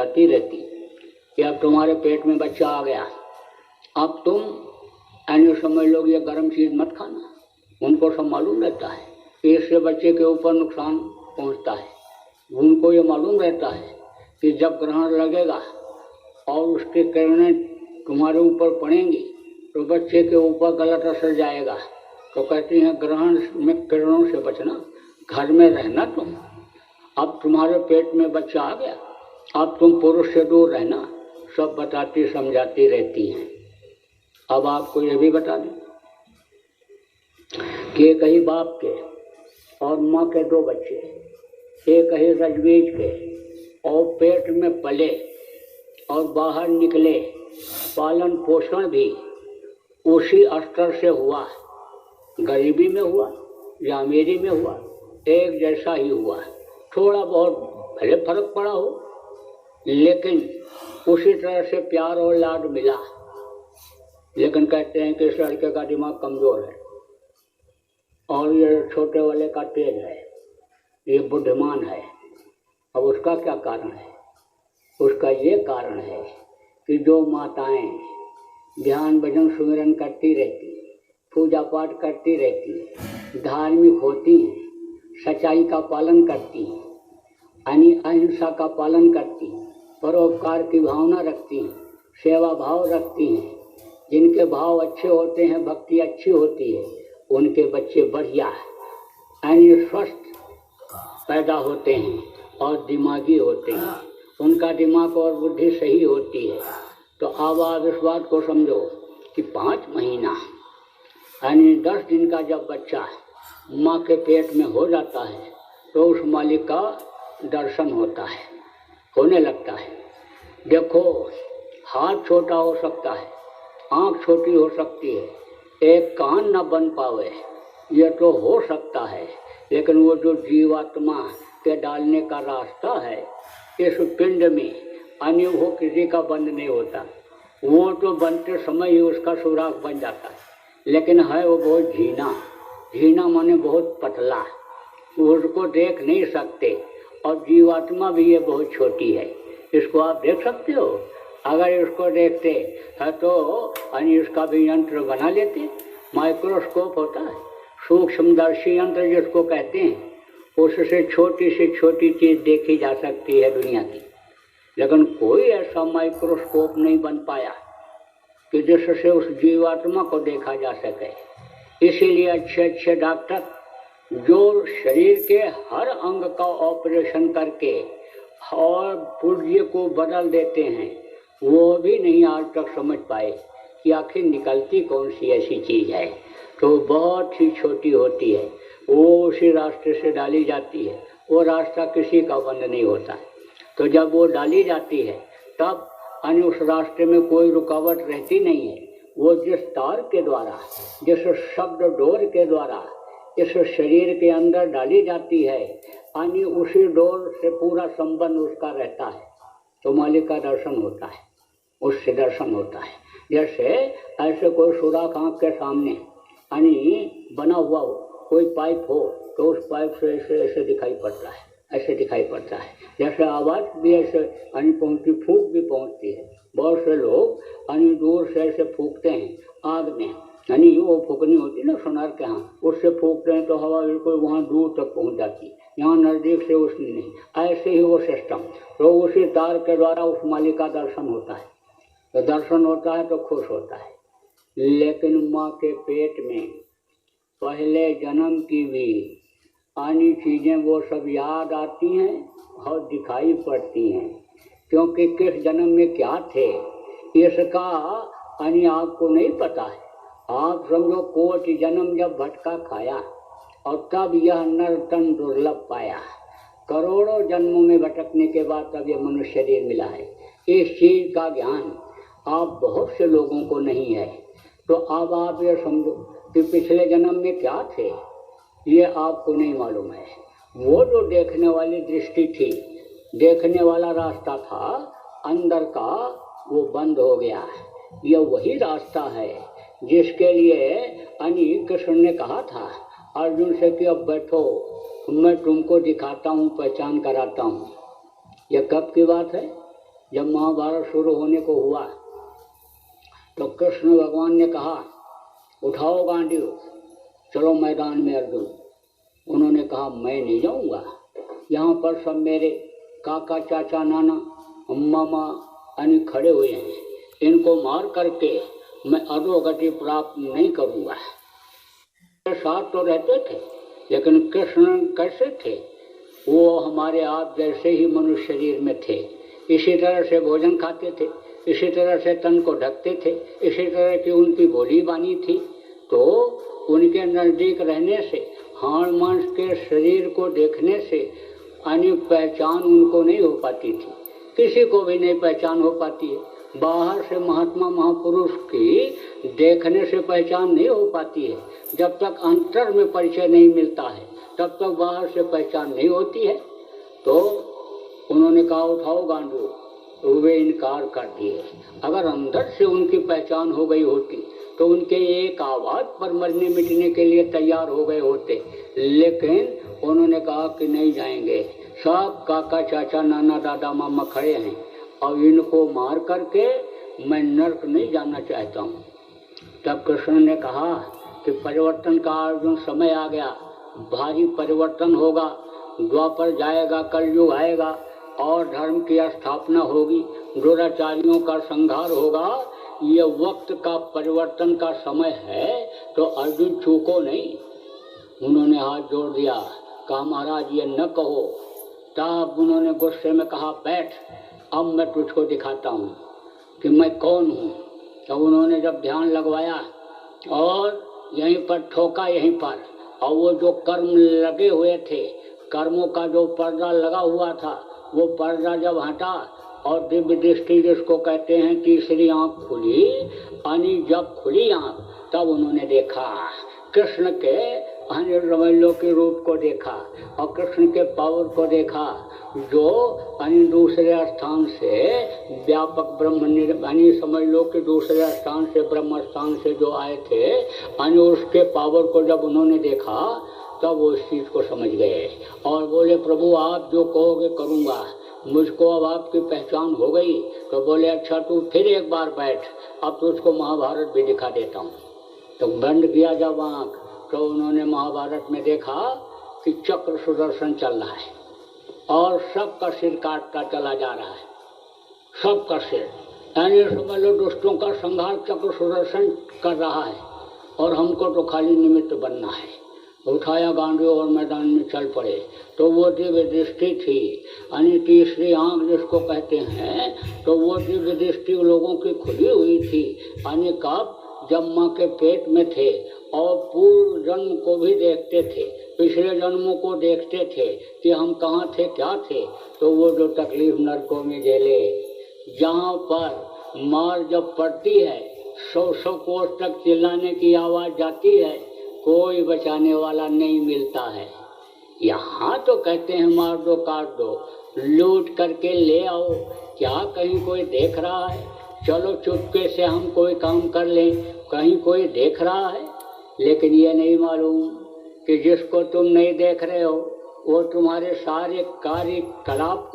समझाती रहती कि अब तुम्हारे पेट में बच्चा आ गया, अब तुम ऐसे समझ लो ये गर्म चीज़ मत खाना। उनको सब मालूम रहता है कि इससे बच्चे के ऊपर नुकसान पहुंचता है। उनको ये मालूम रहता है कि जब ग्रहण लगेगा और उसकी किरणें तुम्हारे ऊपर पड़ेंगी तो बच्चे के ऊपर गलत असर जाएगा। तो कहती हैं ग्रहण में किरणों से बचना, घर में रहना तुम। अब तुम्हारे पेट में बच्चा आ गया, अब तुम पुरुष से दूर रहना, सब बताती समझाती रहती हैं। अब आपको ये भी बता दें कि एक ही बाप के और माँ के दो बच्चे, एक ही रजबीज के और पेट में पले और बाहर निकले, पालन पोषण भी उसी स्तर से हुआ, गरीबी में हुआ या अमीरी में हुआ, एक जैसा ही हुआ। थोड़ा बहुत भले फर्क पड़ा हो, लेकिन उसी तरह से प्यार और लाड मिला। लेकिन कहते हैं कि इस लड़के का दिमाग कमज़ोर है और ये छोटे वाले का तेज है, ये बुद्धिमान है। अब उसका क्या कारण है? उसका ये कारण है कि जो माताएं ध्यान भजन सुमिरन करती रहती, पूजा पाठ करती रहती, धार्मिक होती हैं, सच्चाई का पालन करती हैं, अहिंसा का पालन करती, परोपकार की भावना रखती हैं, सेवा भाव रखती हैं, जिनके भाव अच्छे होते हैं, भक्ति अच्छी होती है, उनके बच्चे बढ़िया स्वस्थ पैदा होते हैं और दिमागी होते हैं, उनका दिमाग और बुद्धि सही होती है। तो अब आप इस बात को समझो कि 5 महीना यानी 10 दिन का जब बच्चा माँ के पेट में हो जाता है तो उस मालिक का दर्शन होता है, होने लगता है। देखो, हाथ छोटा हो सकता है, आँख छोटी हो सकती है, एक कान न बन पावे, ये तो हो सकता है, लेकिन वो जो जीवात्मा के डालने का रास्ता है इस पिंड में, यानी वो किसी का बंद नहीं होता। वो तो बनते समय ही उसका सुराग बन जाता है, लेकिन है वो बहुत झीना, झीना माने बहुत पतला, उसको देख नहीं सकते। और जीवात्मा भी ये बहुत छोटी है, इसको आप देख सकते हो? अगर इसको देखते है तो यानी इसका भी यंत्र बना लेते। माइक्रोस्कोप होता है, सूक्ष्मदर्शी यंत्र जिसको कहते हैं, उससे छोटी से छोटी चीज़ देखी जा सकती है दुनिया की, लेकिन कोई ऐसा माइक्रोस्कोप नहीं बन पाया कि जिससे उस जीवात्मा को देखा जा सके। इसीलिए अच्छे अच्छे डॉक्टर जो शरीर के हर अंग का ऑपरेशन करके और पुर्जे को बदल देते हैं, वो भी नहीं आज तक समझ पाए कि आखिर निकलती कौन सी ऐसी चीज़ है। तो बहुत ही छोटी होती है, वो उसी रास्ते से डाली जाती है, वो रास्ता किसी का बंद नहीं होता है। तो जब वो डाली जाती है तब यानी उस रास्ते में कोई रुकावट रहती नहीं है। वो जिस तार के द्वारा, जिस शब्द डोर के द्वारा इस शरीर के अंदर डाली जाती है, यानी उसी डोर से पूरा संबंध उसका रहता है, तो मालिक का दर्शन होता है, उससे दर्शन होता है। जैसे ऐसे कोई सुराख आँख के सामने यानी बना हुआ हो, कोई पाइप हो, तो उस पाइप से ऐसे ऐसे दिखाई पड़ता है, ऐसे दिखाई पड़ता है। जैसे आवाज़ भी ऐसे यानी पहुँचती, फूंक भी पहुँचती है। बहुत से लोग यानी दूर से ऐसे फूंकते हैं आग में, यानी वो फूकनी होती ना सोनार के यहाँ, उससे फूकते हैं तो हवा बिल्कुल वहाँ दूर तक पहुँच जाती है, यहाँ नज़दीक से उसने नहीं। ऐसे ही वो सिस्टम, तो उसी तार के द्वारा उस मालिक का दर्शन होता है। तो दर्शन होता है तो खुश होता है। लेकिन माँ के पेट में पहले जन्म की भी आनी चीज़ें वो सब याद आती हैं और दिखाई पड़ती हैं, क्योंकि किस जन्म में क्या थे इसका यानी आपको नहीं पता है। आप समझो कोटि जन्म जब भटका खाया और तब यह नर तन दुर्लभ पाया, करोड़ों जन्मों में भटकने के बाद तब यह मनुष्य शरीर मिला है। इस चीज़ का ज्ञान आप बहुत से लोगों को नहीं है। तो अब आप ये समझो कि पिछले जन्म में क्या थे ये आपको नहीं मालूम है। वो जो देखने वाली दृष्टि थी, देखने वाला रास्ता था अंदर का, वो बंद हो गया। यह वही रास्ता है जिसके लिए यानी कृष्ण ने कहा था अर्जुन से कि अब बैठो, मैं तुमको दिखाता हूँ, पहचान कराता हूँ। यह कब की बात है? जब महाभारत शुरू होने को हुआ तो कृष्ण भगवान ने कहा उठाओ गांडीव, चलो मैदान में अर्जुन। उन्होंने कहा मैं नहीं जाऊंगा, यहाँ पर सब मेरे काका चाचा नाना मामा अन्य खड़े हुए हैं, इनको मार करके मैं अधोगति प्राप्त नहीं करूँगा। साथ तो रहते थे, लेकिन कृष्ण कैसे थे? वो हमारे आप जैसे ही मनुष्य शरीर में थे, इसी तरह से भोजन खाते थे, इसी तरह से तन को ढकते थे, इसी तरह की उनकी बोली बानी थी। तो उनके नज़दीक रहने से, हाड़ मांस के शरीर को देखने से अन्य पहचान उनको नहीं हो पाती थी, किसी को भी नहीं पहचान हो पाती है। बाहर से महात्मा महापुरुष की देखने से पहचान नहीं हो पाती है। जब तक अंतर में परिचय नहीं मिलता है तब तक बाहर से पहचान नहीं होती है। तो उन्होंने कहा उठाओ गांडू, वे इनकार कर दिए। अगर अंदर से उनकी पहचान हो गई होती तो उनके एक आवाज़ पर मरने मिटने के लिए तैयार हो गए होते, लेकिन उन्होंने कहा कि नहीं जाएंगे। सब काका चाचा नाना दादा मामा खड़े हैं और इनको मार करके मैं नर्क नहीं जाना चाहता हूँ। तब कृष्ण ने कहा कि परिवर्तन का अर्जुन समय आ गया, भारी परिवर्तन होगा, द्वापर जाएगा, कलयुग आएगा और धर्म की स्थापना होगी, दुराचारियों का संहार होगा। ये वक्त का परिवर्तन का समय है, तो अर्जुन चूको नहीं। उन्होंने हाथ जोड़ दिया, कहा महाराज ये न कहो। तब उन्होंने गुस्से में कहा बैठ, अब मैं तुझको दिखाता हूँ कि मैं कौन हूँ। तो उन्होंने जब ध्यान लगवाया और यहीं पर ठोका, यहीं पर, और वो जो कर्म लगे हुए थे, कर्मों का जो पर्दा लगा हुआ था, वो पर्दा जब हटा और दिव्य दृष्टि जिसको कहते हैं तीसरी आँख खुली, यानी जब खुली आँख तब उन्होंने देखा कृष्ण के रमैलों के रूप को देखा और कृष्ण के पावर को देखा, जो अन्य दूसरे स्थान से व्यापक ब्रह्म यानी समझ लो कि दूसरे स्थान से ब्रह्म स्थान से जो आए थे, अन्य उसके पावर को जब उन्होंने देखा तब वो इस चीज़ को समझ गए और बोले प्रभु आप जो कहोगे करूँगा, मुझको अब आपकी पहचान हो गई। तो बोले अच्छा तू फिर एक बार बैठ, अब तो उसको महाभारत भी दिखा देता हूँ। तो बंद किया जब आँख तो उन्होंने महाभारत में देखा कि चक्र सुदर्शन चल रहा है और सबका सिर काटता चला जा रहा है, सबका सिर, यानी समझ लो दुष्टों का संहार चक्र सुदर्शन कर रहा है और हमको तो खाली निमित्त बनना है। उठाया गांडू और मैदान में चल पड़े। तो वो दिव्य दृष्टि थी, यानी तीसरी आँख जिसको कहते हैं, तो वो दिव्य दृष्टि लोगों की खुली हुई थी, यानी कब जब माँ के पेट में थे और पूर्व जन्म को भी देखते थे, पिछले जन्मों को देखते थे कि हम कहाँ थे क्या थे। तो वो जो तकलीफ नरकों में झेले, जहाँ पर मार जब पड़ती है 100 कोस तक चिल्लाने की आवाज़ जाती है, कोई बचाने वाला नहीं मिलता है। यहाँ तो कहते हैं मार दो काट दो, लूट करके ले आओ, क्या कहीं कोई देख रहा है? चलो चुपके से हम कोई काम कर लें, कहीं कोई देख रहा है? लेकिन ये नहीं मालूम कि जिसको तुम नहीं देख रहे हो वो तुम्हारे सारे कार्यकलाप